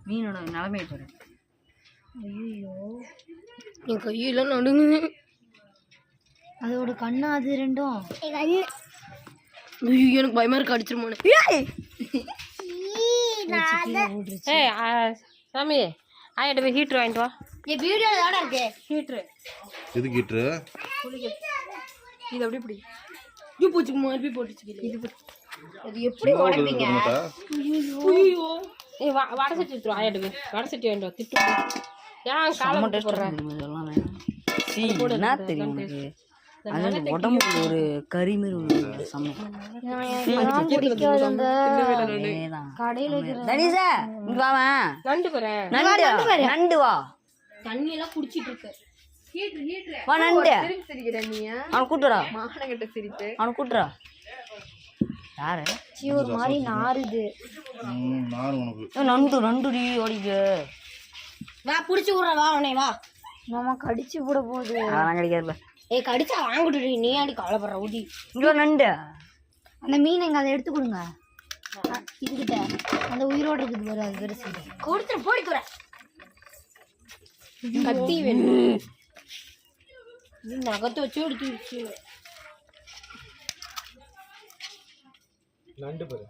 மீனோட நிலைமையை பாரு. ஐயோ என் கையெல்லாம் நடுங்குது. அதோட கண்ணா அது ரெண்டும். ஐயோ எனக்கு பயமா இருக்கு, அடிச்சிருமோன்னு. சாமி ஆயிட்ட போய் ஹீட்ரு வாங்கிட்டு வா. என் வீடியோ தானே இருக்கு ஹீட்ரு. எது ஹீட்ரு? இது அப்படி இப்படி இது போச்சு, மறுபடி போட்டுச்சு. இது அது எப்படி உடைப்பீங்க? ஐயோ வடை சட்டி எடுத்துரும். ஆயிட்ட போய் வடை சட்டி வாங்கிட்டு வா. திட்டு ஏன் காலம் போடுறேன் என்ன தெரியும் உனக்கு? அது உடம்புக்கு ஒரு கறி மாதிரி ஒரு சமயம். கடையில தனிஷா இங்க வாமா. நண்டு போறேன். நண்டு வா. தண்ணி எல்லாம் குடிச்சிட்டு இருக்க. வா நண்டு. சிரிக்கிறேன் நீ. அவன் கூட்டுறா. மானங்கிட்ட சிரிப்பு. அவன் கூட்டுறா. யாரு? ஒரு மாதிரி நாறுது. நாறு உனக்கு. நண்டு நண்டுடி ஓடிக்கு. வா புடிச்சு விடுற, வா உன்னை வா. மாமா கடிச்சு விட போகுது. அதெல்லாம் கிடைக்காதுல்ல. ஏய் கடிச்சா வாங்கிட்டு நீ ஆடி கவலைப்படுற ஊதி. இங்க நண்டு. அந்த மீன் எங்க அதை எடுத்து கொடுங்க. இதுகிட்ட அந்த உயிரோடு இருக்குது பாரு, அது பெருசு. கொடுத்துரு போடிக்குற. கத்தி வேணும். நகத்தை வச்சு எடுத்து நண்டு பாரு.